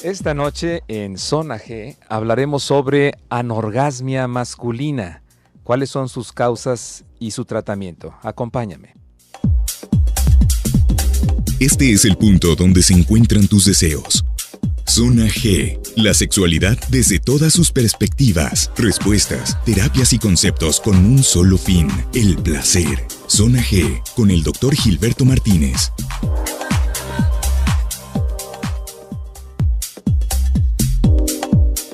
Esta noche en Zona G hablaremos sobre anorgasmia masculina. ¿Cuáles son sus causas y su tratamiento? Acompáñame. Este es el punto donde se encuentran tus deseos. Zona G, la sexualidad desde todas sus perspectivas, respuestas, terapias y conceptos con un solo fin, el placer. Zona G, con el Dr. Gilberto Martínez.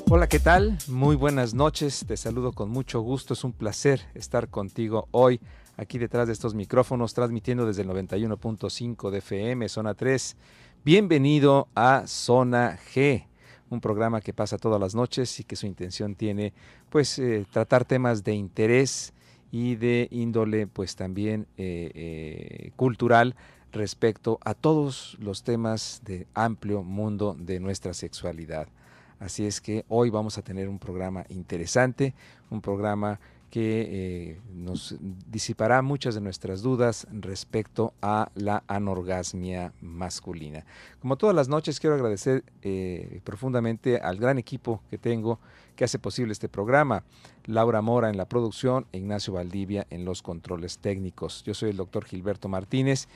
Hola, ¿qué tal? Muy buenas noches, te saludo con mucho gusto, es un placer estar contigo hoy aquí detrás de estos micrófonos, transmitiendo desde el 91.5 de FM, Zona 3. Bienvenido a Zona G, un programa que pasa todas las noches y que su intención tiene pues tratar temas de interés y de índole pues también cultural respecto a todos los temas de amplio mundo de nuestra sexualidad. Así es que hoy vamos a tener un programa interesante, un programa que nos disipará muchas de nuestras dudas respecto a la anorgasmia masculina. Como todas las noches, quiero agradecer profundamente al gran equipo que tengo que hace posible este programa. Laura Mora en la producción e Ignacio Valdivia en los controles técnicos. Yo soy el doctor Gilberto Martínez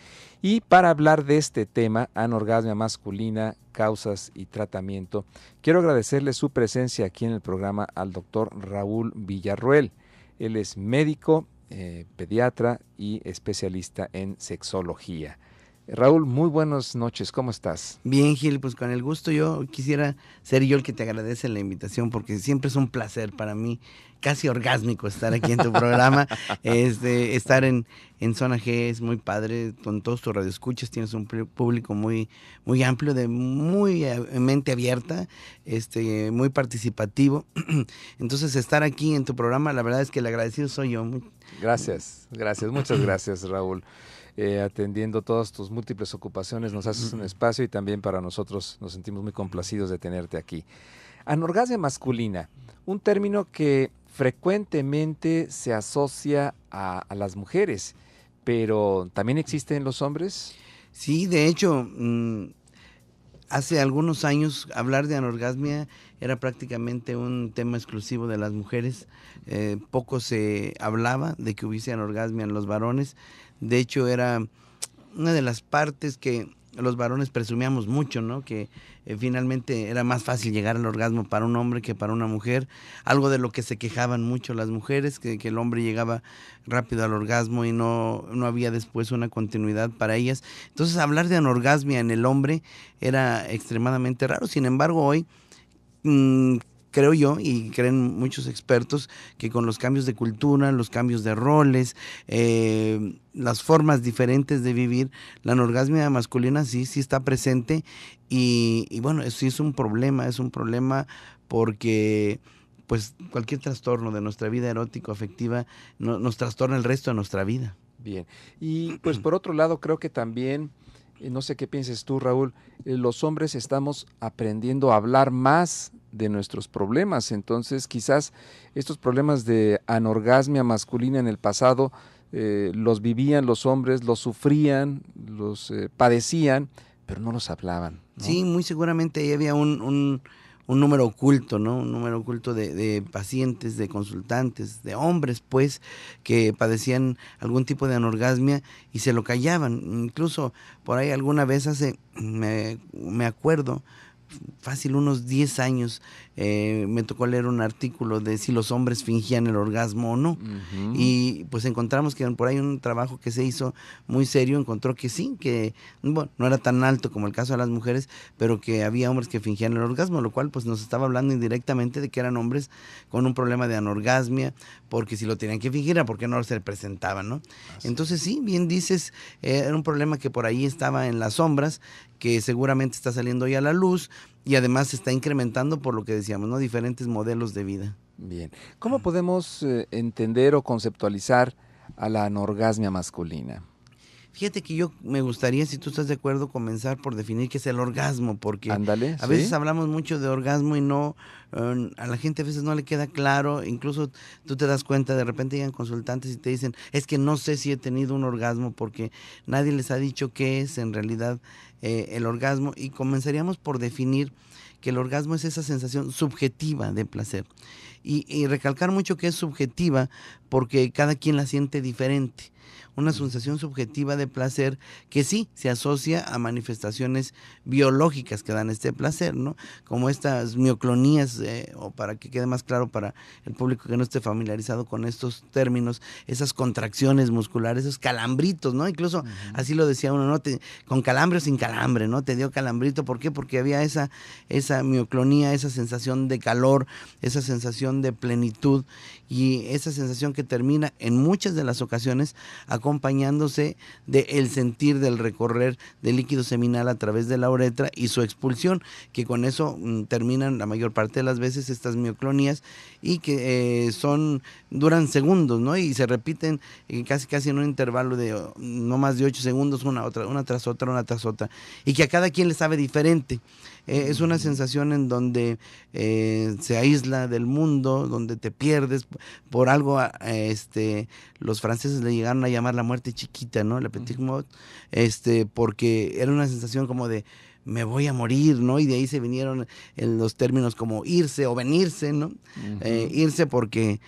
y para hablar de este tema, anorgasmia masculina, causas y tratamiento, quiero agradecerle su presencia aquí en el programa al doctor Raúl Villarroel. Él es médico, pediatra y especialista en sexología. Raúl, muy buenas noches, ¿cómo estás? Bien, Gil, pues con el gusto yo quisiera ser yo el que te agradece la invitación porque siempre es un placer para mí, casi orgásmico estar aquí en tu programa, estar en Zona G es muy padre, con todos tus radioescuchas tienes un público muy amplio, de muy mente abierta, muy participativo, entonces estar aquí en tu programa, la verdad es que el agradecido soy yo. Gracias, muchas gracias, Raúl. Atendiendo todas tus múltiples ocupaciones, nos haces un espacio y también para nosotros nos sentimos muy complacidos de tenerte aquí. Anorgasmia masculina, un término que frecuentemente se asocia a las mujeres, pero ¿también existe en los hombres? Sí, de hecho, hace algunos años hablar de anorgasmia era prácticamente un tema exclusivo de las mujeres. Poco se hablaba de que hubiese anorgasmia en los varones. De hecho, era una de las partes que los varones presumíamos mucho, ¿no? Que finalmente era más fácil llegar al orgasmo para un hombre que para una mujer. Algo de lo que se quejaban mucho las mujeres, que el hombre llegaba rápido al orgasmo y no había después una continuidad para ellas. Entonces, hablar de anorgasmia en el hombre era extremadamente raro. Sin embargo, hoy creo yo, y creen muchos expertos, que con los cambios de cultura, los cambios de roles, las formas diferentes de vivir, la anorgasmia masculina sí está presente y bueno, sí es un problema porque pues cualquier trastorno de nuestra vida erótico-afectiva nos trastorna el resto de nuestra vida. Bien, y pues por otro lado creo que también, no sé qué pienses tú, Raúl, los hombres estamos aprendiendo a hablar más de nuestros problemas, entonces quizás estos problemas de anorgasmia masculina en el pasado los vivían los hombres, los sufrían, los padecían, pero no los hablaban, ¿no? Sí, muy seguramente ahí había un número oculto, ¿no? Un número oculto de pacientes, de consultantes, de hombres, pues, que padecían algún tipo de anorgasmia y se lo callaban. Incluso por ahí alguna vez me acuerdo, fácil unos 10 años, me tocó leer un artículo de si los hombres fingían el orgasmo o no. Uh-huh. Y pues encontramos que por ahí un trabajo que se hizo muy serio, encontró que sí, que bueno, no era tan alto como el caso de las mujeres, pero que había hombres que fingían el orgasmo, lo cual pues nos estaba hablando indirectamente de que eran hombres con un problema de anorgasmia, porque si lo tenían que fingir era porque no se le presentaban, ¿no? Así. Entonces sí, bien dices, era un problema que por ahí estaba en las sombras, que seguramente está saliendo ya a la luz y además se está incrementando por lo que decíamos, ¿no? Diferentes modelos de vida. Bien. ¿Cómo podemos entender o conceptualizar a la anorgasmia masculina? Fíjate que yo me gustaría, si tú estás de acuerdo, comenzar por definir qué es el orgasmo, porque Ándale, a veces hablamos mucho de orgasmo y no, a la gente a veces no le queda claro, incluso tú te das cuenta, de repente llegan consultantes y te dicen, es que no sé si he tenido un orgasmo porque nadie les ha dicho qué es en realidad el orgasmo, y comenzaríamos por definir que el orgasmo es esa sensación subjetiva de placer. Y recalcar mucho que es subjetiva porque cada quien la siente diferente. Una sensación subjetiva de placer que sí se asocia a manifestaciones biológicas que dan este placer, ¿no? Como estas mioclonías, o para que quede más claro para el público que no esté familiarizado con estos términos, esas contracciones musculares, esos calambritos, ¿no? Incluso así lo decía uno, ¿no? Con calambre o sin calambre, ¿no? Te dio calambrito, ¿por qué? Porque había esa mioclonía, esa sensación de calor, esa sensación de plenitud y esa sensación que termina en muchas de las ocasiones acompañándose del sentir del recorrer del líquido seminal a través de la uretra y su expulsión, que con eso terminan la mayor parte de las veces estas mioclonías y que duran segundos, ¿no? Y se repiten casi en un intervalo de no más de 8 segundos, una tras otra, y que a cada quien le sabe diferente. Es una sensación en donde se aísla del mundo, donde te pierdes por algo. Los franceses le llegaron a llamar la muerte chiquita, ¿no? La petit mort, porque era una sensación como de me voy a morir, ¿no? Y de ahí se vinieron los términos como irse o venirse, ¿no? Irse porque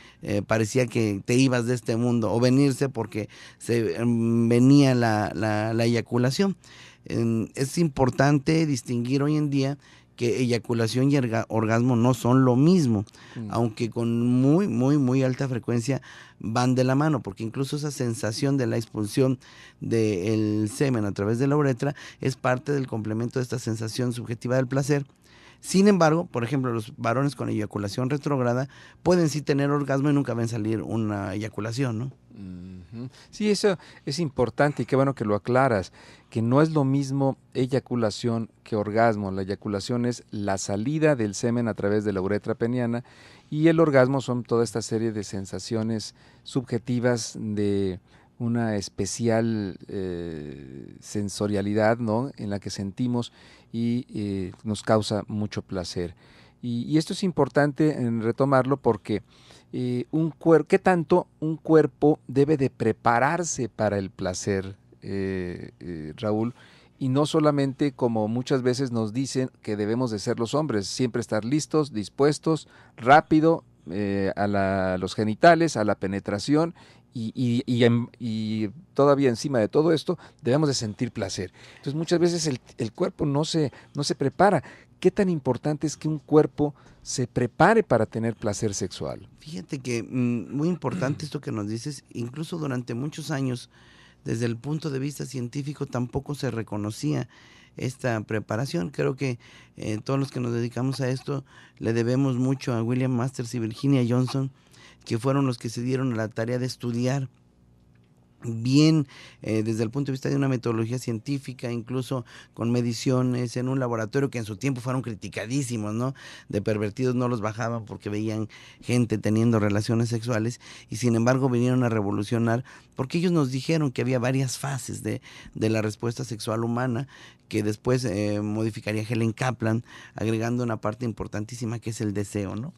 parecía que te ibas de este mundo, o venirse porque se venía la eyaculación. Es importante distinguir hoy en día que eyaculación y orgasmo no son lo mismo, aunque con muy, muy, muy alta frecuencia van de la mano, porque incluso esa sensación de la expulsión del semen a través de la uretra es parte del complemento de esta sensación subjetiva del placer. Sin embargo, por ejemplo, los varones con eyaculación retrógrada pueden sí tener orgasmo y nunca ven salir una eyaculación, ¿no? Sí, eso es importante y qué bueno que lo aclaras, que no es lo mismo eyaculación que orgasmo. La eyaculación es la salida del semen a través de la uretra peniana y el orgasmo son toda esta serie de sensaciones subjetivas de una especial sensorialidad, ¿no? En la que sentimos y nos causa mucho placer. Y esto es importante retomarlo porque ¿qué tanto un cuerpo debe de prepararse para el placer, Raúl? Y no solamente como muchas veces nos dicen que debemos de ser los hombres, siempre estar listos, dispuestos, rápido a los genitales, a la penetración y todavía encima de todo esto debemos de sentir placer. Entonces muchas veces el cuerpo no se prepara. ¿Qué tan importante es que un cuerpo se prepare para tener placer sexual? Fíjate que muy importante esto que nos dices, incluso durante muchos años, desde el punto de vista científico, tampoco se reconocía esta preparación. Creo que todos los que nos dedicamos a esto le debemos mucho a William Masters y Virginia Johnson, que fueron los que se dieron a la tarea de estudiar bien desde el punto de vista de una metodología científica, incluso con mediciones en un laboratorio que en su tiempo fueron criticadísimos, ¿no? De pervertidos no los bajaban porque veían gente teniendo relaciones sexuales y sin embargo vinieron a revolucionar porque ellos nos dijeron que había varias fases de la respuesta sexual humana que después modificaría Helen Kaplan, agregando una parte importantísima que es el deseo, ¿no?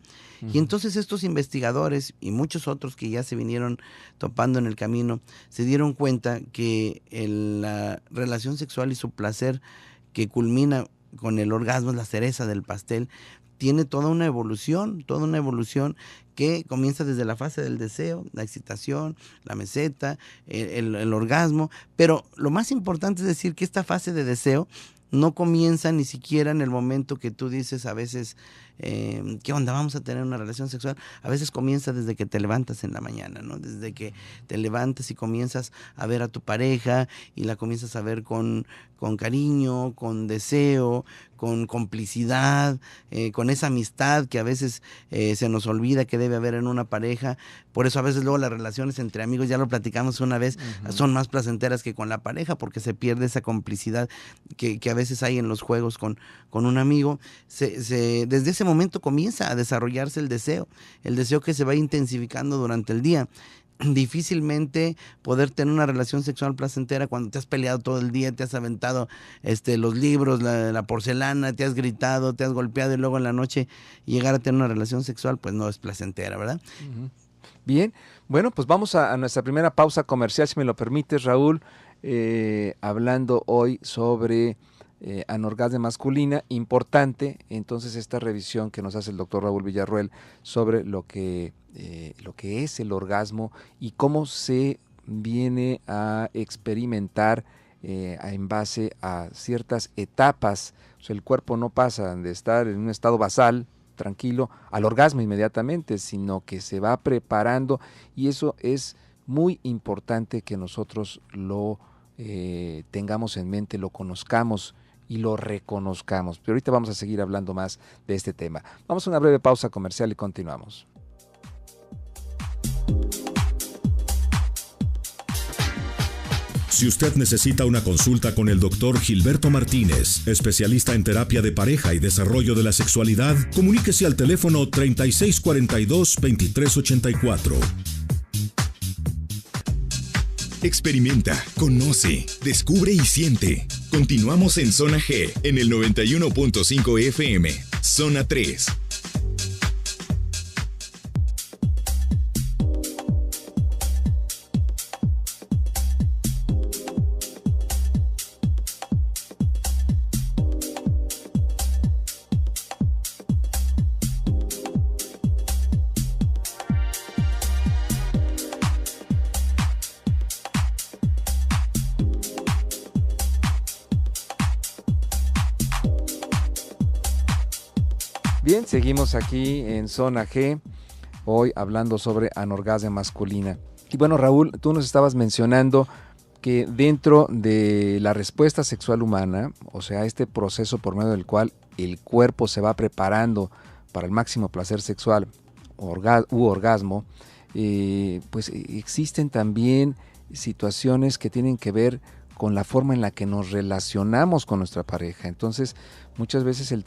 Y entonces estos investigadores y muchos otros que ya se vinieron topando en el camino se dieron cuenta que la relación sexual y su placer que culmina con el orgasmo, es la cereza del pastel, tiene toda una evolución que comienza desde la fase del deseo, la excitación, la meseta, el orgasmo, pero lo más importante es decir que esta fase de deseo no comienza ni siquiera en el momento que tú dices a veces, ¿qué onda? Vamos a tener una relación sexual. A veces comienza desde que te levantas en la mañana, ¿no? Desde que te levantas y comienzas a ver a tu pareja y la comienzas a ver con cariño, con deseo, con complicidad, con esa amistad que a veces se nos olvida que debe haber en una pareja. Por eso a veces luego las relaciones entre amigos, ya lo platicamos una vez, son más placenteras que con la pareja porque se pierde esa complicidad que a veces hay en los juegos con un amigo. Desde ese momento comienza a desarrollarse el deseo que se va intensificando durante el día. Difícilmente poder tener una relación sexual placentera cuando te has peleado todo el día, te has aventado los libros, la porcelana, te has gritado, te has golpeado y luego en la noche llegar a tener una relación sexual, pues no es placentera, ¿verdad? Bien, bueno, pues vamos a nuestra primera pausa comercial, si me lo permites, Raúl, hablando hoy sobre anorgasmia masculina, importante entonces esta revisión que nos hace el doctor Raúl Villarroel sobre lo que es el orgasmo y cómo se viene a experimentar en base a ciertas etapas. O sea, el cuerpo no pasa de estar en un estado basal, tranquilo, al orgasmo inmediatamente, sino que se va preparando, y eso es muy importante que nosotros lo tengamos en mente, lo conozcamos y lo reconozcamos. Pero ahorita vamos a seguir hablando más de este tema. Vamos a una breve pausa comercial y continuamos. Si usted necesita una consulta con el doctor Gilberto Martínez, especialista en terapia de pareja y desarrollo de la sexualidad, comuníquese al teléfono 3642-2384. Experimenta, conoce, descubre y siente. Continuamos en Zona G, en el 91.5 FM, Zona 3. Bien, seguimos aquí en Zona G, hoy hablando sobre anorgasmia masculina. Y bueno, Raúl, tú nos estabas mencionando que dentro de la respuesta sexual humana, o sea, este proceso por medio del cual el cuerpo se va preparando para el máximo placer sexual u orgasmo, pues existen también situaciones que tienen que ver con la forma en la que nos relacionamos con nuestra pareja. Entonces, muchas veces el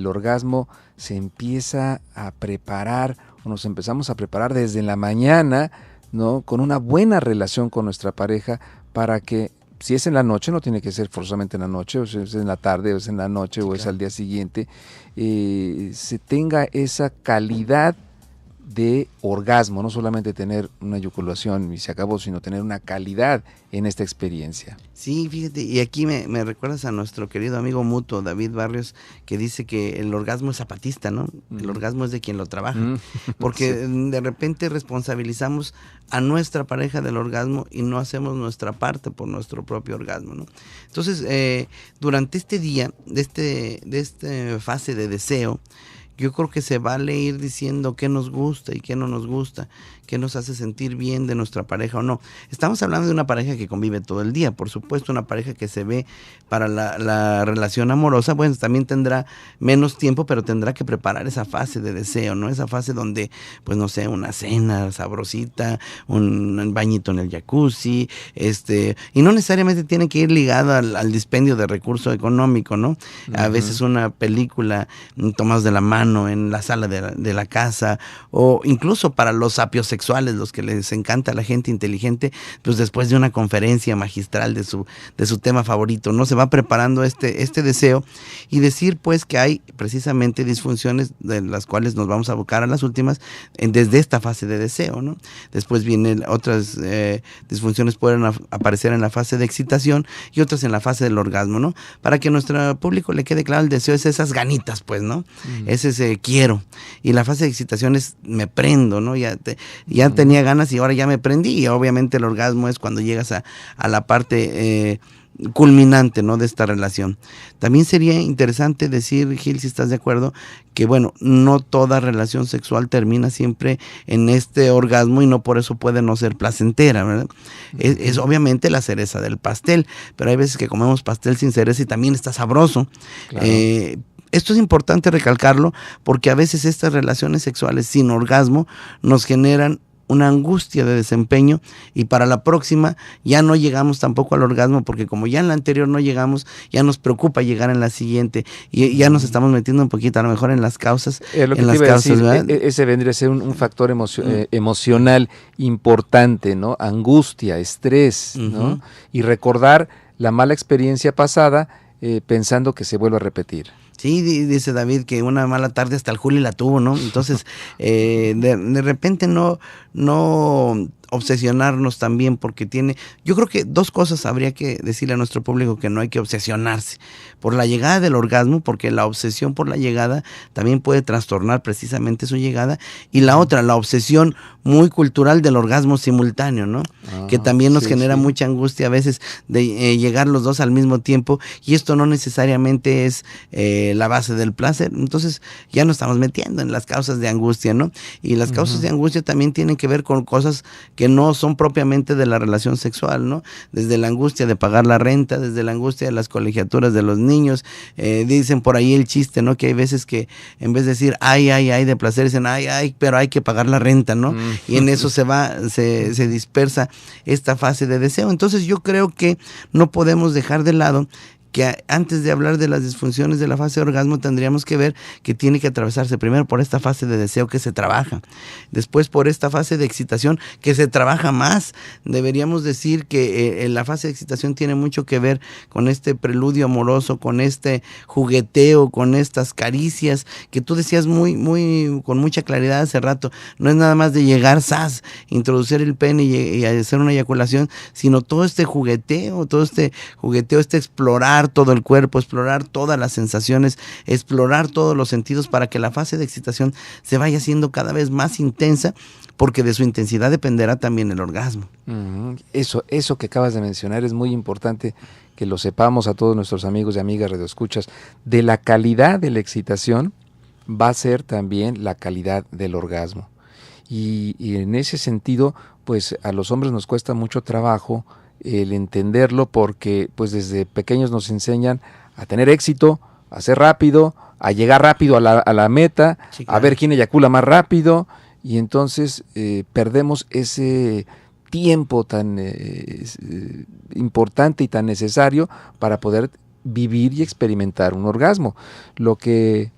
orgasmo se empieza a preparar, o nos empezamos a preparar desde la mañana, ¿no? Con una buena relación con nuestra pareja, para que, si es en la noche, no tiene que ser forzosamente en la noche, o si es en la tarde, o es en la noche, o es al día siguiente, se tenga esa calidad de orgasmo, no solamente tener una eyaculación y se acabó, sino tener una calidad en esta experiencia. Sí, fíjate, y aquí me recuerdas a nuestro querido amigo mutuo, David Barrios, que dice que el orgasmo es zapatista, ¿no? El orgasmo es de quien lo trabaja, porque sí, de repente responsabilizamos a nuestra pareja del orgasmo y no hacemos nuestra parte por nuestro propio orgasmo, ¿no? Entonces, durante este día, de esta fase de deseo, yo creo que se vale ir diciendo qué nos gusta y qué no nos gusta, qué nos hace sentir bien de nuestra pareja o no. Estamos hablando de una pareja que convive todo el día, por supuesto, una pareja que se ve para la relación amorosa, bueno, también tendrá menos tiempo, pero tendrá que preparar esa fase de deseo, ¿no? Esa fase donde, pues no sé, una cena sabrosita, un bañito en el jacuzzi, y no necesariamente tiene que ir ligado al dispendio de recurso económico, ¿no? A veces una película tomados de la mano en la sala de la casa, o incluso para los sapiosexuales, los que les encanta a la gente inteligente, pues después de una conferencia magistral de su tema favorito, ¿no? Se va preparando este deseo, y decir pues que hay precisamente disfunciones de las cuales nos vamos a abocar a las últimas desde esta fase de deseo, ¿no? Después vienen otras disfunciones, pueden aparecer en la fase de excitación y otras en la fase del orgasmo, ¿no? Para que a nuestro público le quede claro, el deseo es esas ganitas, pues, ¿no? Ese quiero, y la fase de excitación es me prendo, ¿no? Ya tenía ganas y ahora ya me prendí, y obviamente el orgasmo es cuando llegas a la parte culminante, ¿no? De esta relación. También sería interesante decir, Gil, si estás de acuerdo, que bueno, no toda relación sexual termina siempre en este orgasmo, y no por eso puede no ser placentera, ¿verdad? Es obviamente la cereza del pastel, pero hay veces que comemos pastel sin cereza y también está sabroso. Claro. Esto es importante recalcarlo, porque a veces estas relaciones sexuales sin orgasmo nos generan una angustia de desempeño, y para la próxima ya no llegamos tampoco al orgasmo, porque como ya en la anterior no llegamos, ya nos preocupa llegar en la siguiente, y ya nos estamos metiendo un poquito a lo mejor en las causas. Lo que en las causas, decir, ese vendría a ser un factor emocional importante, ¿no? Angustia, estrés, ¿no? Y recordar la mala experiencia pasada, pensando que se vuelve a repetir. Sí, dice David que una mala tarde hasta el Juli la tuvo, ¿no? Entonces, de repente no obsesionarnos también, porque yo creo que dos cosas habría que decirle a nuestro público: que no hay que obsesionarse por la llegada del orgasmo, porque la obsesión por la llegada también puede trastornar precisamente su llegada, y la otra, la obsesión muy cultural del orgasmo simultáneo, ¿no? Que también nos genera mucha angustia a veces de llegar los dos al mismo tiempo, y esto no necesariamente es la base del placer. Entonces ya nos estamos metiendo en las causas de angustia, ¿no? Y las causas de angustia también tienen que ver con cosas que no son propiamente de la relación sexual, ¿no? Desde la angustia de pagar la renta, desde la angustia de las colegiaturas de los niños. Dicen por ahí el chiste, ¿no? Que hay veces que en vez de decir ay, ay, ay de placer, dicen ay, ay, pero hay que pagar la renta, ¿no? Y en eso se dispersa esta fase de deseo. Entonces yo creo que no podemos dejar de lado que antes de hablar de las disfunciones de la fase de orgasmo tendríamos que ver que tiene que atravesarse primero por esta fase de deseo que se trabaja, después por esta fase de excitación que se trabaja más. Deberíamos decir que la fase de excitación tiene mucho que ver con este preludio amoroso, con este jugueteo, con estas caricias que tú decías con mucha claridad hace rato. No es nada más de llegar, introducir el pene y hacer una eyaculación, sino todo este jugueteo, este explorar todo el cuerpo, explorar todas las sensaciones, explorar todos los sentidos, para que la fase de excitación se vaya haciendo cada vez más intensa, porque de su intensidad dependerá también el orgasmo. Eso que acabas de mencionar es muy importante que lo sepamos a todos nuestros amigos y amigas radioescuchas. De la calidad de la excitación va a ser también la calidad del orgasmo. Y en ese sentido, pues a los hombres nos cuesta mucho trabajo el entenderlo, porque pues desde pequeños nos enseñan a tener éxito, a ser rápido, a llegar rápido a la meta, sí, claro, a ver quién eyacula más rápido, y entonces perdemos ese tiempo tan importante y tan necesario para poder vivir y experimentar un orgasmo. Lo que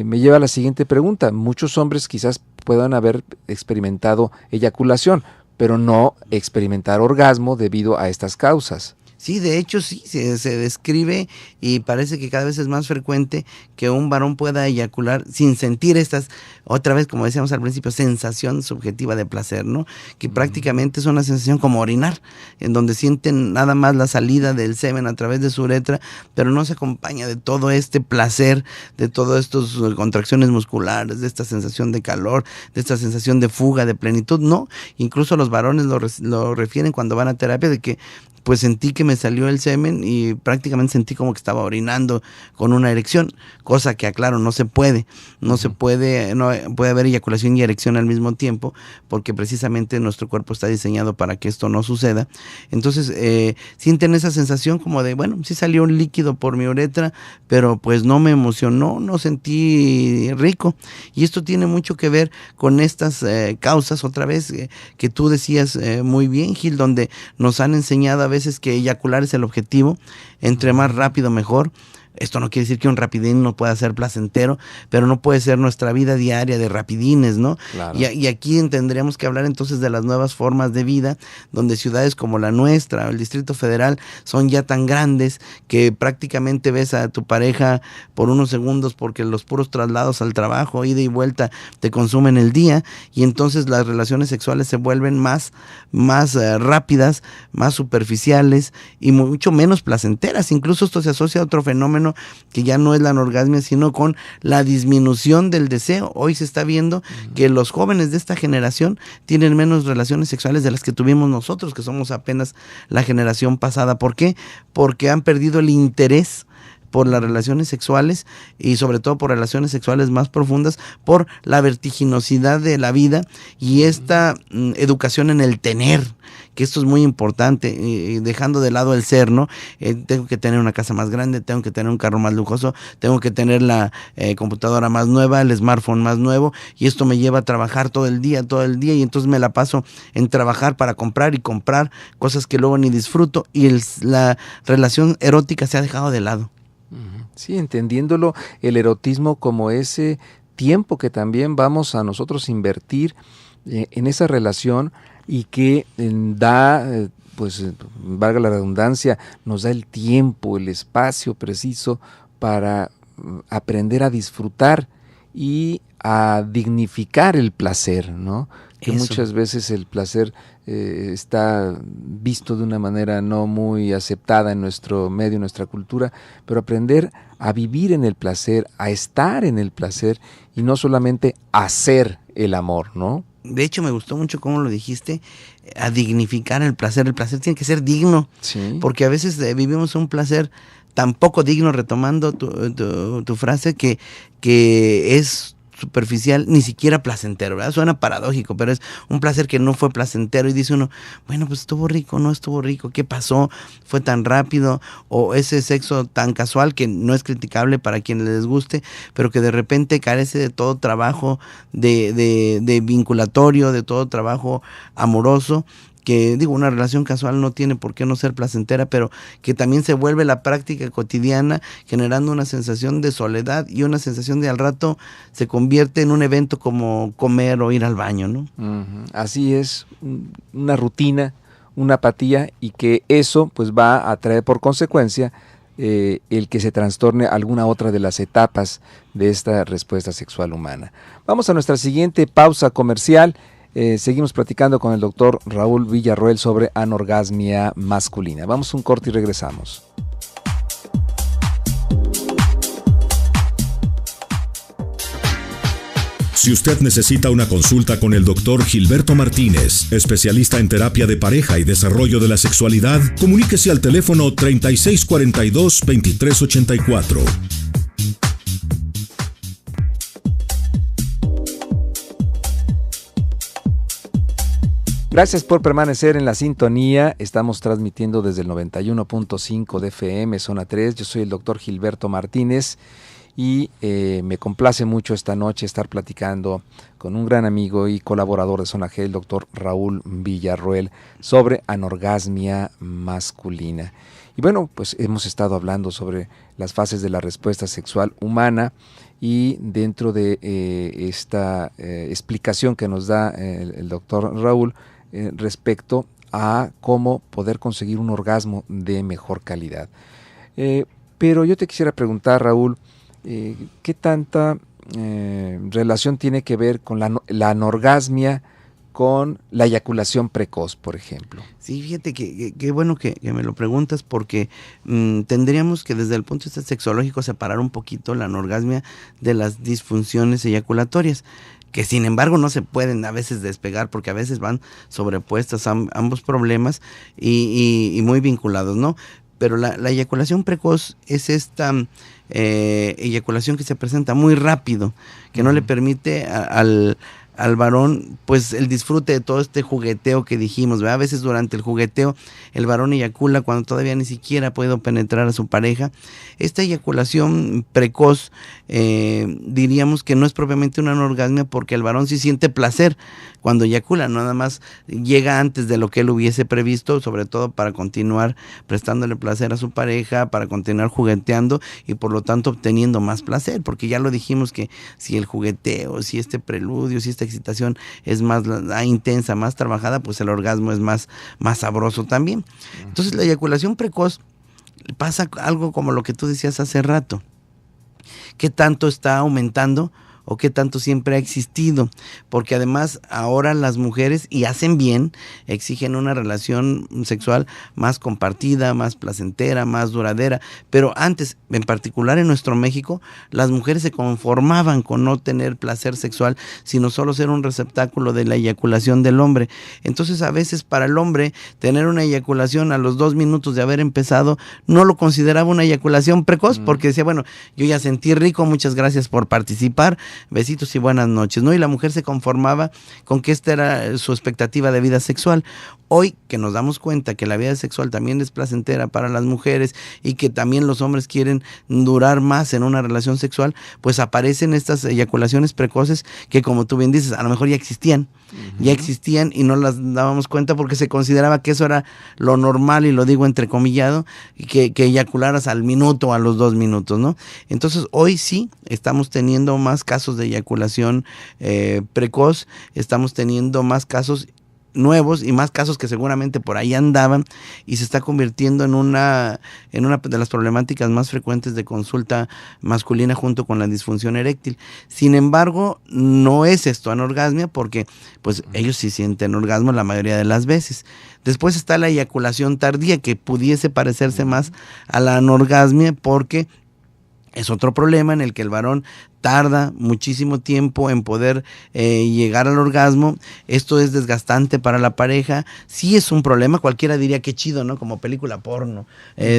me lleva a la siguiente pregunta: muchos hombres quizás puedan haber experimentado eyaculación, pero no experimentar orgasmo debido a estas causas. Sí, de hecho sí, se describe, y parece que cada vez es más frecuente que un varón pueda eyacular sin sentir estas, otra vez como decíamos al principio, sensación subjetiva de placer, ¿no? Que prácticamente es una sensación como orinar, en donde sienten nada más la salida del semen a través de su uretra, pero no se acompaña de todo este placer, de todas estas contracciones musculares, de esta sensación de calor, de esta sensación de fuga, de plenitud, no. Incluso los varones lo refieren cuando van a terapia, de que pues sentí que me salió el semen y prácticamente sentí como que estaba orinando con una erección, cosa que, aclaro, no se puede, no puede haber eyaculación y erección al mismo tiempo, porque precisamente nuestro cuerpo está diseñado para que esto no suceda. Entonces sienten esa sensación como de, bueno, sí salió un líquido por mi uretra, pero pues no me emocionó, no sentí rico, y esto tiene mucho que ver con estas causas, otra vez, que tú decías muy bien, Gil, donde nos han enseñado a veces que eyacular es el objetivo, entre más rápido mejor. Esto no quiere decir que un rapidín no pueda ser placentero, pero no puede ser nuestra vida diaria de rapidines, ¿no? Claro. Y aquí tendríamos que hablar entonces de las nuevas formas de vida, donde ciudades como la nuestra, el Distrito Federal, son ya tan grandes que prácticamente ves a tu pareja por unos segundos, porque los puros traslados al trabajo, ida y vuelta, te consumen el día, y entonces las relaciones sexuales se vuelven más rápidas, más superficiales y mucho menos placenteras. Incluso esto se asocia a otro fenómeno que ya no es la anorgasmia, sino con la disminución del deseo. Hoy se está viendo que los jóvenes de esta generación tienen menos relaciones sexuales de las que tuvimos nosotros, que somos apenas la generación pasada. ¿Por qué? Porque han perdido el interés por las relaciones sexuales, y sobre todo por relaciones sexuales más profundas, por la vertiginosidad de la vida y esta educación en el tener, que esto es muy importante, dejando de lado el ser, ¿no? Tengo que tener una casa más grande, tengo que tener un carro más lujoso, tengo que tener la computadora más nueva, el smartphone más nuevo, y esto me lleva a trabajar todo el día, y entonces me la paso en trabajar para comprar y comprar cosas que luego ni disfruto, y la relación erótica se ha dejado de lado. Sí, entendiéndolo, el erotismo como ese tiempo que también vamos a nosotros invertir en esa relación, y que da, pues valga la redundancia, nos da el tiempo, el espacio preciso para aprender a disfrutar y a dignificar el placer, ¿no? Que Eso. muchas veces el placer está visto de una manera no muy aceptada en nuestro medio, en nuestra cultura, pero aprender a vivir en el placer, a estar en el placer y no solamente hacer el amor, ¿no? De hecho, me gustó mucho cómo lo dijiste, a dignificar el placer. El placer tiene que ser digno, Sí. porque a veces vivimos un placer tan poco digno, retomando tu frase, que es superficial, ni siquiera placentero, ¿verdad? Suena paradójico, pero es un placer que no fue placentero y dice uno, bueno, pues estuvo rico, no estuvo rico, ¿qué pasó? ¿Fue tan rápido? O ese sexo tan casual que no es criticable para quienes les guste, pero que de repente carece de todo trabajo de vinculatorio, de todo trabajo amoroso, que digo, una relación casual no tiene por qué no ser placentera, pero que también se vuelve la práctica cotidiana, generando una sensación de soledad y una sensación de al rato se convierte en un evento como comer o ir al baño, ¿no? Uh-huh. Así es, una rutina, una apatía, y que eso pues va a traer por consecuencia el que se trastorne alguna otra de las etapas de esta respuesta sexual humana. Vamos a nuestra siguiente pausa comercial. Seguimos platicando con el doctor Raúl Villarroel sobre anorgasmia masculina. Vamos a un corte y regresamos. Si usted necesita una consulta con el doctor Gilberto Martínez, especialista en terapia de pareja y desarrollo de la sexualidad, comuníquese al teléfono 3642-2384. Gracias por permanecer en la sintonía. Estamos transmitiendo desde el 91.5 de FM, zona 3. Yo soy el doctor Gilberto Martínez y me complace mucho esta noche estar platicando con un gran amigo y colaborador de Zona G, el doctor Raúl Villarroel, sobre anorgasmia masculina. Y bueno, pues hemos estado hablando sobre las fases de la respuesta sexual humana, y dentro de esta explicación que nos da el doctor Raúl, respecto a cómo poder conseguir un orgasmo de mejor calidad. Pero yo te quisiera preguntar, Raúl, ¿qué tanta relación tiene que ver con la anorgasmia con la eyaculación precoz, por ejemplo? Sí, fíjate que bueno que me lo preguntas, porque tendríamos que desde el punto de vista sexológico separar un poquito la anorgasmia de las disfunciones eyaculatorias, que sin embargo no se pueden a veces despegar, porque a veces van sobrepuestas ambos problemas y muy vinculados, ¿no? Pero la eyaculación precoz es esta eyaculación que se presenta muy rápido, que no le permite al varón pues el disfrute de todo este jugueteo que dijimos, ¿verdad? A veces durante el jugueteo el varón eyacula cuando todavía ni siquiera ha podido penetrar a su pareja. Esta eyaculación precoz diríamos que no es propiamente una anorgasmia, porque el varón sí siente placer cuando eyacula, nada más llega antes de lo que él hubiese previsto, sobre todo para continuar prestándole placer a su pareja, para continuar jugueteando y por lo tanto obteniendo más placer, porque ya lo dijimos que si el jugueteo, si este preludio, si esta excitación es más intensa, más trabajada, pues el orgasmo es más sabroso también. Entonces la eyaculación precoz pasa algo como lo que tú decías hace rato. ¿Qué tanto está aumentando o qué tanto siempre ha existido? Porque además ahora las mujeres, y hacen bien, exigen una relación sexual más compartida, más placentera, más duradera. Pero antes, en particular en nuestro México, las mujeres se conformaban con no tener placer sexual, sino solo ser un receptáculo de la eyaculación del hombre. Entonces a veces para el hombre tener una eyaculación a los 2 minutos de haber empezado no lo consideraba una eyaculación precoz, porque decía, bueno, yo ya sentí rico, muchas gracias por participar, besitos y buenas noches, ¿no? Y la mujer se conformaba con que esta era su expectativa de vida sexual. Hoy que nos damos cuenta que la vida sexual también es placentera para las mujeres y que también los hombres quieren durar más en una relación sexual, pues aparecen estas eyaculaciones precoces que, como tú bien dices, a lo mejor ya existían y no las dábamos cuenta porque se consideraba que eso era lo normal, y lo digo entrecomillado, que eyacularas al minuto o a los 2 minutos, ¿no? Entonces hoy sí estamos teniendo más casos de eyaculación precoz, estamos teniendo más casos nuevos y más casos que seguramente por ahí andaban, y se está convirtiendo en una de las problemáticas más frecuentes de consulta masculina junto con la disfunción eréctil. Sin embargo, no es esto anorgasmia, porque pues ellos sí sienten orgasmo la mayoría de las veces. Después está la eyaculación tardía, que pudiese parecerse más a la anorgasmia, porque es otro problema en el que el varón tarda muchísimo tiempo en poder llegar al orgasmo. Esto es desgastante para la pareja. Sí es un problema, cualquiera diría que chido, ¿no? Como película porno.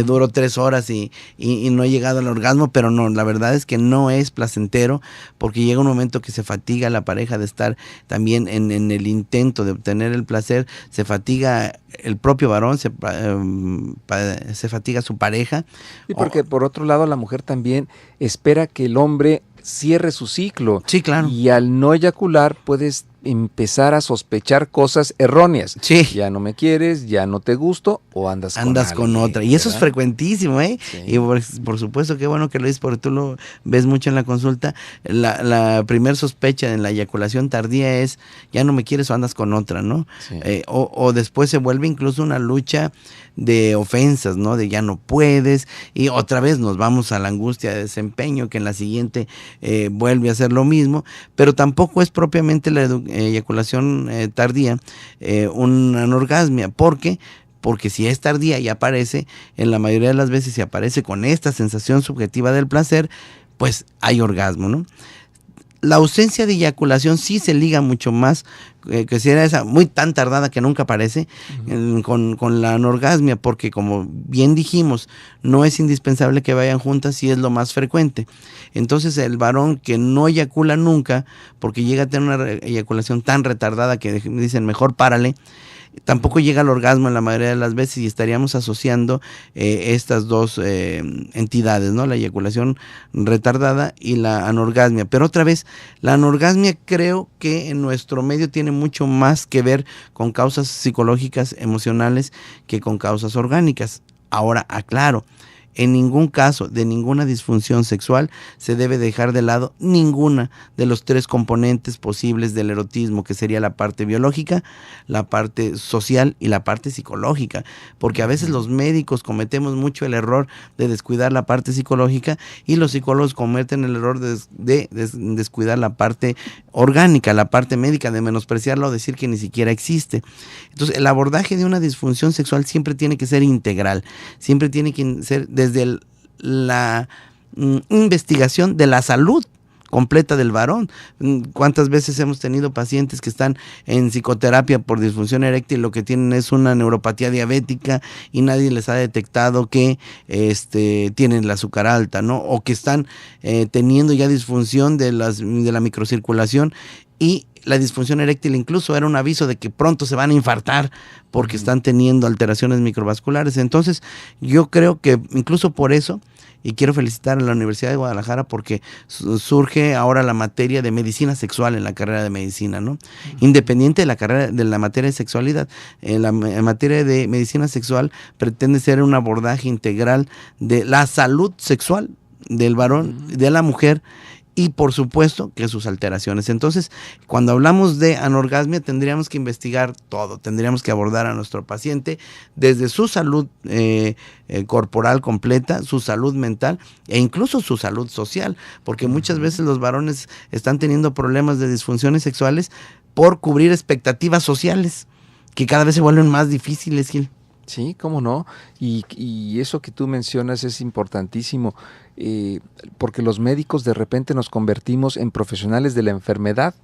Duró 3 horas y no he llegado al orgasmo, pero no, la verdad es que no es placentero, porque llega un momento que se fatiga la pareja de estar también en el intento de obtener el placer, se fatiga el propio varón, se fatiga su pareja. Y porque por otro lado la mujer también espera que el hombre cierre su ciclo. Sí, claro. Y al no eyacular puedes empezar a sospechar cosas erróneas. Sí. Ya no me quieres, ya no te gusto, o andas con otra. Y eso es frecuentísimo, ¿eh? Sí. Y por supuesto, qué bueno que lo dices, porque tú lo ves mucho en la consulta. La primer sospecha en la eyaculación tardía es, ya no me quieres o andas con otra, ¿no? Sí. O después se vuelve incluso una lucha de ofensas, ¿no? De ya no puedes, y otra vez nos vamos a la angustia de desempeño, que en la siguiente vuelve a hacer lo mismo, pero tampoco es propiamente la eyaculación tardía una anorgasmia, porque si es tardía y aparece, en la mayoría de las veces si aparece con esta sensación subjetiva del placer, pues hay orgasmo, ¿no? La ausencia de eyaculación sí se liga mucho más, que si era esa muy tan tardada que nunca aparece, con la anorgasmia, porque como bien dijimos, no es indispensable que vayan juntas y es lo más frecuente. Entonces el varón que no eyacula nunca, porque llega a tener una eyaculación tan retardada que dicen mejor párale, tampoco llega al orgasmo en la mayoría de las veces, y estaríamos asociando estas dos entidades, ¿no? La eyaculación retardada y la anorgasmia. Pero otra vez, la anorgasmia creo que en nuestro medio tiene mucho más que ver con causas psicológicas, emocionales, que con causas orgánicas. Ahora, aclaro, en ningún caso de ninguna disfunción sexual se debe dejar de lado ninguna de los 3 componentes posibles del erotismo, que sería la parte biológica, la parte social y la parte psicológica, porque a veces los médicos cometemos mucho el error de descuidar la parte psicológica, y los psicólogos cometen el error de descuidar la parte orgánica, la parte médica, de menospreciarla o decir que ni siquiera existe. Entonces, el abordaje de una disfunción sexual siempre tiene que ser integral, siempre tiene que ser desde la investigación de la salud completa del varón. ¿Cuántas veces hemos tenido pacientes que están en psicoterapia por disfunción eréctil, lo que tienen es una neuropatía diabética y nadie les ha detectado que tienen el azúcar alta, ¿no? O que están teniendo ya disfunción de la microcirculación, y la disfunción eréctil incluso era un aviso de que pronto se van a infartar porque están teniendo alteraciones microvasculares. Entonces, yo creo que incluso por eso, y quiero felicitar a la Universidad de Guadalajara, porque surge ahora la materia de medicina sexual en la carrera de medicina, ¿no? Independiente de la carrera de la materia de sexualidad, en la materia de medicina sexual pretende ser un abordaje integral de la salud sexual del varón, de la mujer, y por supuesto que sus alteraciones. Entonces, cuando hablamos de anorgasmia, tendríamos que investigar todo, tendríamos que abordar a nuestro paciente desde su salud corporal completa, su salud mental e incluso su salud social, porque muchas veces los varones están teniendo problemas de disfunciones sexuales por cubrir expectativas sociales, que cada vez se vuelven más difíciles, Gil. Sí, cómo no, y eso que tú mencionas es importantísimo, porque los médicos de repente nos convertimos en profesionales de la enfermedad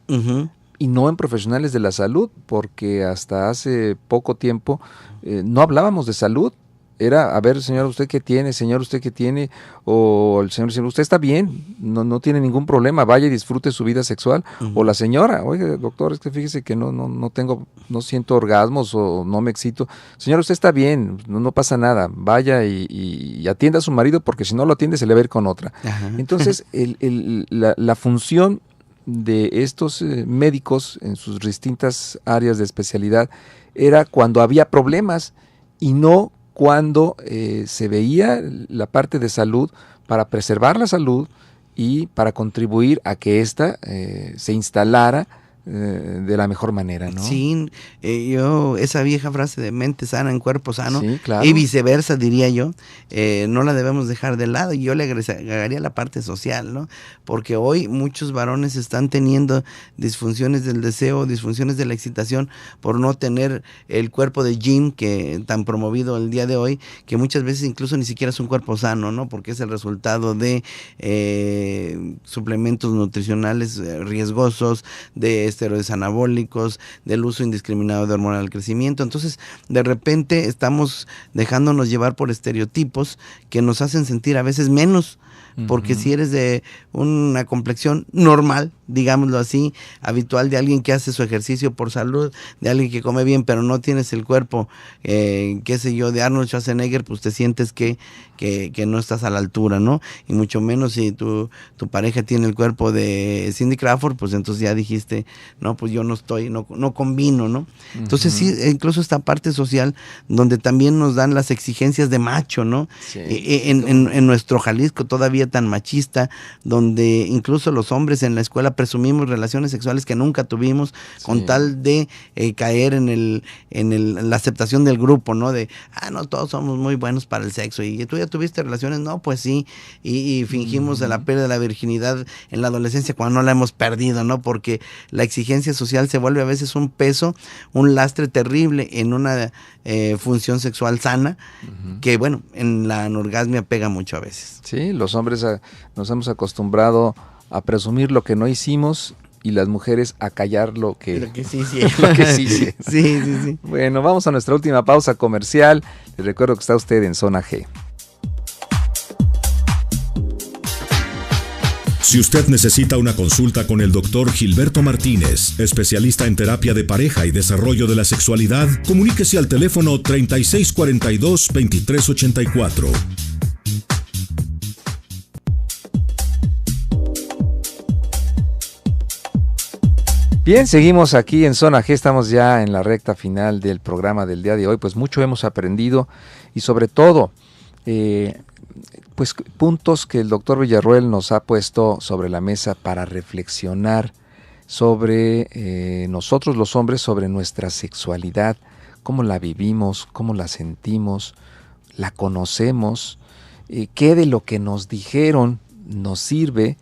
y no en profesionales de la salud, porque hasta hace poco tiempo no hablábamos de salud. Era, a ver, señor, ¿usted qué tiene? Señor, ¿usted qué tiene? O el señor, usted está bien, no tiene ningún problema, vaya y disfrute su vida sexual. O la señora, oiga, doctor, es que fíjese que no siento orgasmos o no me excito. Señor, usted está bien, no pasa nada, vaya y atienda a su marido, porque si no lo atiende se le va a ir con otra. Entonces, la función de estos médicos en sus distintas áreas de especialidad era cuando había problemas, y no cuando se veía la parte de salud para preservar la salud y para contribuir a que ésta se instalara de la mejor manera, ¿no? Sí, esa vieja frase de mente sana en cuerpo sano, sí, claro. Y viceversa, diría yo, no la debemos dejar de lado, y yo le agregaría la parte social, ¿no? Porque hoy muchos varones están teniendo disfunciones del deseo, disfunciones de la excitación, por no tener el cuerpo de gym que tan promovido el día de hoy, que muchas veces incluso ni siquiera es un cuerpo sano, ¿no? Porque es el resultado de suplementos nutricionales riesgosos, de esteroides anabólicos, del uso indiscriminado de hormona del crecimiento. Entonces, de repente estamos dejándonos llevar por estereotipos que nos hacen sentir a veces menos, porque si eres de una complexión normal, digámoslo así, habitual, de alguien que hace su ejercicio por salud, de alguien que come bien, pero no tienes el cuerpo, qué sé yo, de Arnold Schwarzenegger, pues te sientes que no estás a la altura, ¿no? Y mucho menos si tu pareja tiene el cuerpo de Cindy Crawford, pues entonces ya dijiste, no, pues yo no estoy, no combino, ¿no? Entonces sí, incluso esta parte social, donde también nos dan las exigencias de macho, ¿no? Sí, en nuestro Jalisco todavía tan machista, donde incluso los hombres en la escuela presumimos relaciones sexuales que nunca tuvimos, con tal de caer en la aceptación del grupo, ¿no? De, no, todos somos muy buenos para el sexo, y tú ya tuviste relaciones, no, pues sí, y fingimos la pérdida de la virginidad en la adolescencia cuando no la hemos perdido, ¿no? Porque la exigencia social se vuelve a veces un peso, un lastre terrible en una función sexual sana, que bueno, en la anorgasmia pega mucho a veces. Sí, los hombres nos hemos acostumbrado a presumir lo que no hicimos, y las mujeres a callar lo que sí. Lo que sí. Sí. Bueno, vamos a nuestra última pausa comercial. Les recuerdo que está usted en Zona G. Si usted necesita una consulta con el Dr. Gilberto Martínez, especialista en terapia de pareja y desarrollo de la sexualidad, comuníquese al teléfono 3642-2384. Bien, seguimos aquí en Zona G, estamos ya en la recta final del programa del día de hoy, pues mucho hemos aprendido, y sobre todo, pues puntos que el doctor Villarroel nos ha puesto sobre la mesa para reflexionar sobre nosotros los hombres, sobre nuestra sexualidad, cómo la vivimos, cómo la sentimos, la conocemos, qué de lo que nos dijeron nos sirve,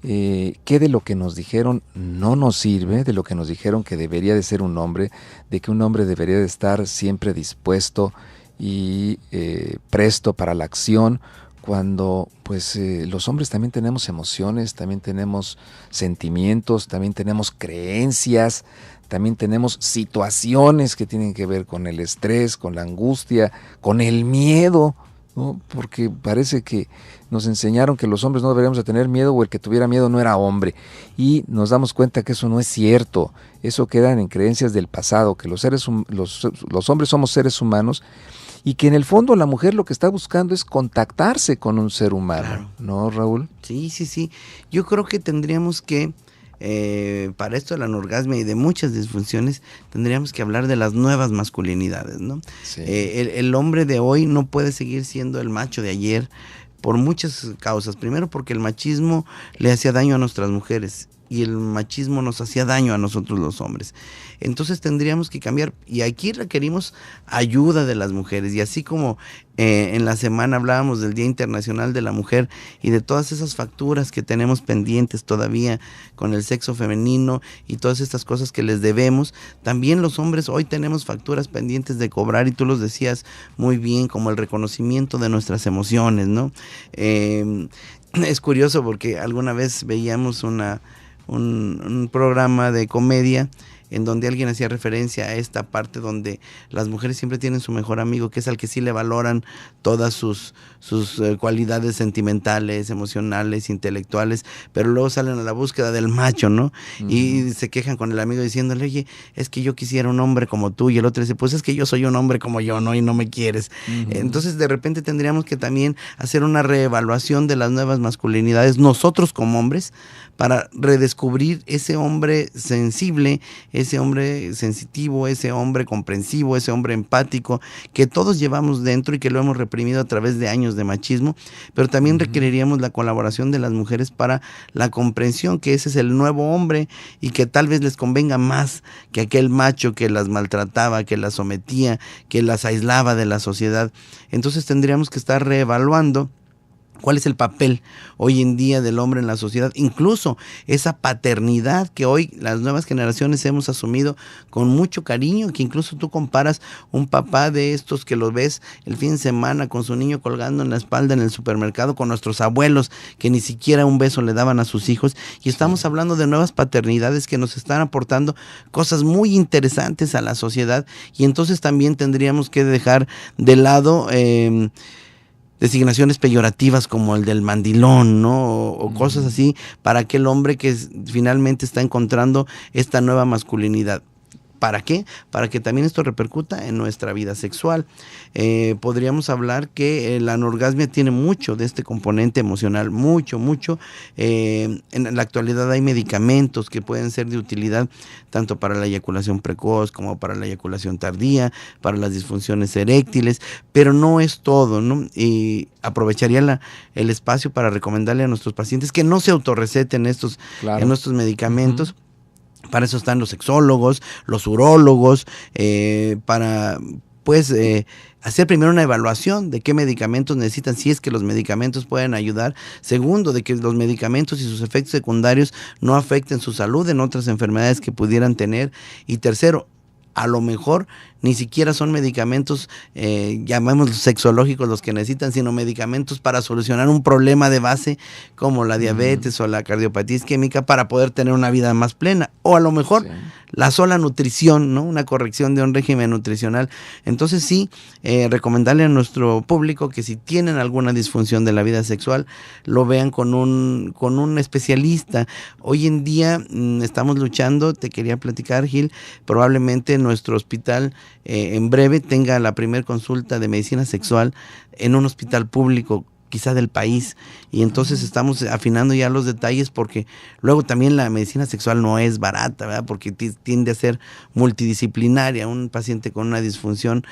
qué de lo que nos dijeron no nos sirve, de lo que nos dijeron que debería de ser un hombre, de que un hombre debería de estar siempre dispuesto y presto para la acción, cuando pues los hombres también tenemos emociones, también tenemos sentimientos, también tenemos creencias, también tenemos situaciones que tienen que ver con el estrés, con la angustia, con el miedo, ¿no? Porque parece que nos enseñaron que los hombres no deberíamos de tener miedo, o el que tuviera miedo no era hombre, y nos damos cuenta que eso no es cierto. Eso quedan en creencias del pasado, que los hombres somos seres humanos, y que en el fondo la mujer lo que está buscando es contactarse con un ser humano, claro. ¿No, Raúl? Sí. Yo creo que tendríamos que, para esto de la anorgasmia y de muchas disfunciones, tendríamos que hablar de las nuevas masculinidades, ¿no? Sí. El hombre de hoy no puede seguir siendo el macho de ayer, por muchas causas. Primero, porque el machismo le hacía daño a nuestras mujeres, y el machismo nos hacía daño a nosotros los hombres. Entonces tendríamos que cambiar, y aquí requerimos ayuda de las mujeres, y así como en la semana hablábamos del Día Internacional de la Mujer y de todas esas facturas que tenemos pendientes todavía con el sexo femenino y todas estas cosas que les debemos, también los hombres hoy tenemos facturas pendientes de cobrar, y tú los decías muy bien, como el reconocimiento de nuestras emociones, ¿no? Es curioso porque alguna vez veíamos un programa de comedia en donde alguien hacía referencia a esta parte donde las mujeres siempre tienen su mejor amigo, que es al que sí le valoran todas sus cualidades sentimentales, emocionales, intelectuales, pero luego salen a la búsqueda del macho, ¿no? Uh-huh. Y se quejan con el amigo diciéndole, oye, es que yo quisiera un hombre como tú, y el otro dice, pues es que yo soy un hombre como yo, ¿no? Y no me quieres. Uh-huh. Entonces de repente tendríamos que también hacer una reevaluación de las nuevas masculinidades, nosotros como hombres, para redescubrir ese hombre sensible, ese hombre sensitivo, ese hombre comprensivo, ese hombre empático, que todos llevamos dentro y que lo hemos reprimido a través de años de machismo, pero también requeriríamos la colaboración de las mujeres para la comprensión que ese es el nuevo hombre y que tal vez les convenga más que aquel macho que las maltrataba, que las sometía, que las aislaba de la sociedad. Entonces tendríamos que estar reevaluando cuál es el papel hoy en día del hombre en la sociedad, incluso esa paternidad que hoy las nuevas generaciones hemos asumido con mucho cariño, que incluso tú comparas un papá de estos que los ves el fin de semana con su niño colgando en la espalda en el supermercado, con nuestros abuelos que ni siquiera un beso le daban a sus hijos, y estamos hablando de nuevas paternidades que nos están aportando cosas muy interesantes a la sociedad, y entonces también tendríamos que dejar de lado designaciones peyorativas como el del mandilón, ¿no? O cosas así para aquel hombre que finalmente está encontrando esta nueva masculinidad. ¿Para qué? Para que también esto repercuta en nuestra vida sexual. Podríamos hablar que la anorgasmia tiene mucho de este componente emocional, mucho. En la actualidad hay medicamentos que pueden ser de utilidad tanto para la eyaculación precoz como para la eyaculación tardía, para las disfunciones eréctiles, pero no es todo, ¿no? Y aprovecharía el espacio para recomendarle a nuestros pacientes que no se autorreceten estos medicamentos. Para eso están los sexólogos, los urólogos, para hacer primero una evaluación de qué medicamentos necesitan, si es que los medicamentos pueden ayudar. Segundo, de que los medicamentos y sus efectos secundarios no afecten su salud en otras enfermedades que pudieran tener. Y tercero, a lo mejor ni siquiera son medicamentos, llamémoslos sexológicos los que necesitan, sino medicamentos para solucionar un problema de base como la diabetes o la cardiopatía isquémica para poder tener una vida más plena. O a lo mejor la sola nutrición, ¿no? Una corrección de un régimen nutricional. Entonces sí, recomendarle a nuestro público que si tienen alguna disfunción de la vida sexual, lo vean con un especialista. Hoy en día estamos luchando, te quería platicar, Gil, probablemente nuestro hospital en breve tenga la primer consulta de medicina sexual en un hospital público, quizá del país, y entonces estamos afinando ya los detalles porque luego también la medicina sexual no es barata, ¿verdad? Porque tiende a ser multidisciplinaria. Un paciente con una disfunción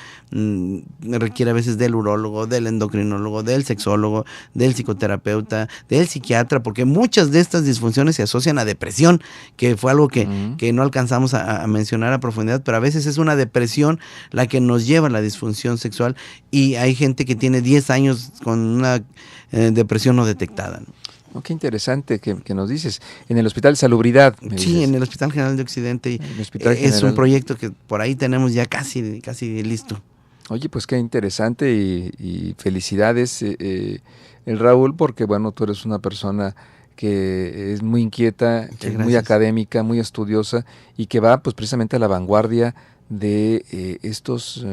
requiere a veces del urólogo, del endocrinólogo, del sexólogo, del psicoterapeuta, del psiquiatra, porque muchas de estas disfunciones se asocian a depresión, que fue algo que no alcanzamos a mencionar a profundidad, pero a veces es una depresión la que nos lleva a la disfunción sexual, y hay gente que tiene 10 años con una depresión no detectada, ¿no? Oh, qué interesante que nos dices. En el Hospital Salubridad. Sí, en el Hospital General de Occidente. Es un proyecto que por ahí tenemos ya casi listo. Oye, pues qué interesante y felicidades, el Raúl, porque bueno, tú eres una persona que es muy inquieta, muy académica, muy estudiosa y que va pues precisamente a la vanguardia de estos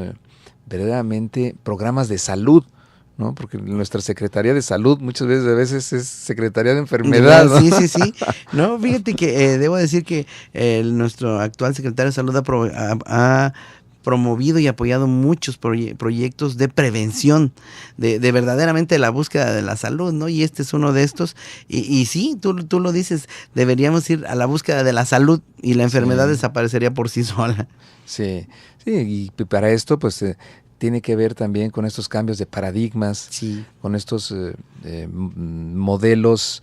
verdaderamente programas de salud, ¿no? Porque nuestra Secretaría de Salud muchas veces es Secretaría de Enfermedad, ¿no? Sí. No, fíjate que debo decir que nuestro actual Secretario de Salud ha promovido y apoyado muchos proyectos de prevención, de verdaderamente la búsqueda de la salud, ¿no? Y este es uno de estos. Y sí, tú lo dices, deberíamos ir a la búsqueda de la salud y la enfermedad desaparecería por sí sola. Sí, y para esto pues tiene que ver también con estos cambios de paradigmas, con estos modelos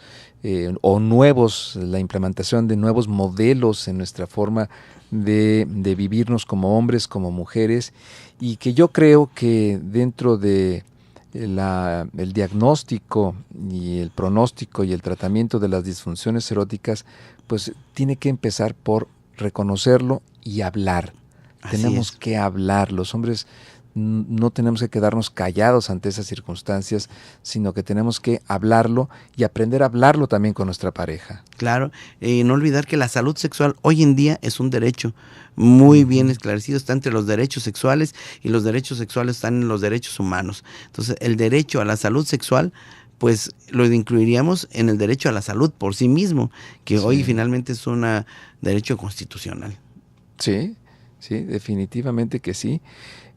o nuevos, la implementación de nuevos modelos en nuestra forma de vivirnos como hombres, como mujeres, y que yo creo que dentro de el diagnóstico y el pronóstico y el tratamiento de las disfunciones eróticas, pues tiene que empezar por reconocerlo y hablar. Tenemos que hablar, los hombres no tenemos que quedarnos callados ante esas circunstancias, sino que tenemos que hablarlo y aprender a hablarlo también con nuestra pareja. Claro, no olvidar que la salud sexual hoy en día es un derecho muy bien esclarecido, está entre los derechos sexuales, y los derechos sexuales están en los derechos humanos. Entonces, el derecho a la salud sexual, pues lo incluiríamos en el derecho a la salud por sí mismo, que hoy finalmente es un derecho constitucional. Sí, definitivamente que sí.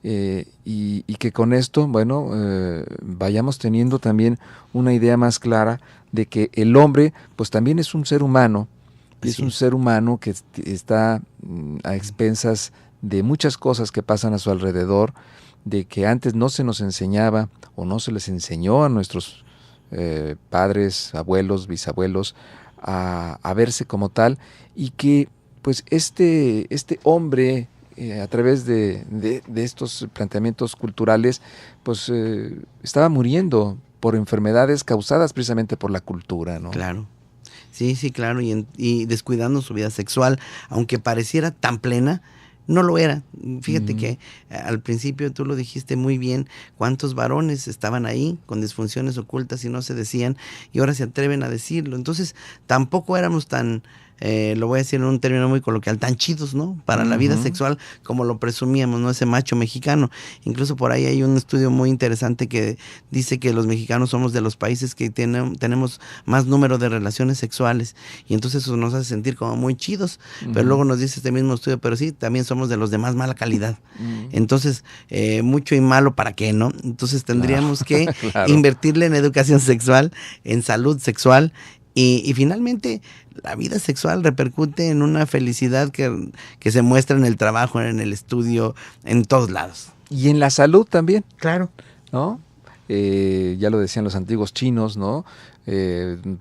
Y que con esto, bueno, vayamos teniendo también una idea más clara de que el hombre, pues también es un ser humano Y es un ser humano que está a expensas de muchas cosas que pasan a su alrededor, de que antes no se nos enseñaba o no se les enseñó a nuestros padres, abuelos, bisabuelos a verse como tal, y que pues este hombre a través de estos planteamientos culturales pues estaba muriendo por enfermedades causadas precisamente por la cultura, ¿no? Claro. Sí, claro, y descuidando su vida sexual, aunque pareciera tan plena, no lo era. Fíjate que al principio tú lo dijiste muy bien, cuántos varones estaban ahí con disfunciones ocultas y no se decían, y ahora se atreven a decirlo. Entonces tampoco éramos tan, lo voy a decir en un término muy coloquial, tan chidos, ¿no? Para la vida sexual como lo presumíamos, ¿no? Ese macho mexicano. Incluso por ahí hay un estudio muy interesante que dice que los mexicanos somos de los países que tenemos más número de relaciones sexuales, y entonces eso nos hace sentir como muy chidos, pero luego nos dice este mismo estudio, pero sí, también somos de los de más mala calidad. Entonces, mucho y malo, ¿para qué, no? Entonces tendríamos que invertirle en educación sexual, en salud sexual, y finalmente la vida sexual repercute en una felicidad que se muestra en el trabajo, en el estudio, en todos lados. Y en la salud también. Claro. ¿No? Ya lo decían los antiguos chinos, ¿no?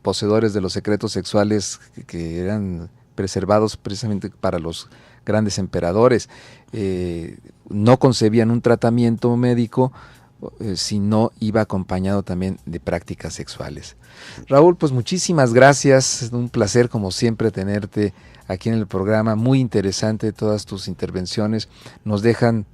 Poseedores de los secretos sexuales que eran preservados precisamente para los grandes emperadores. No concebían un tratamiento médico si no iba acompañado también de prácticas sexuales. Raúl, pues muchísimas gracias, es un placer como siempre tenerte aquí en el programa, muy interesante todas tus intervenciones, nos dejan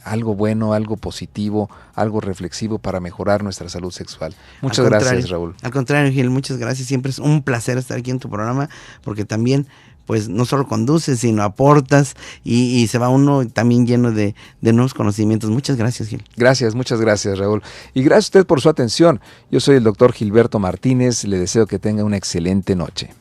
algo bueno, algo positivo, algo reflexivo para mejorar nuestra salud sexual. Muchas gracias, Raúl. Al contrario, Gil, muchas gracias, siempre es un placer estar aquí en tu programa, porque también pues no solo conduces, sino aportas y se va uno también lleno de nuevos conocimientos. Muchas gracias, Gil. Gracias, muchas gracias, Raúl. Y gracias a usted por su atención. Yo soy el doctor Gilberto Martínez, le deseo que tenga una excelente noche.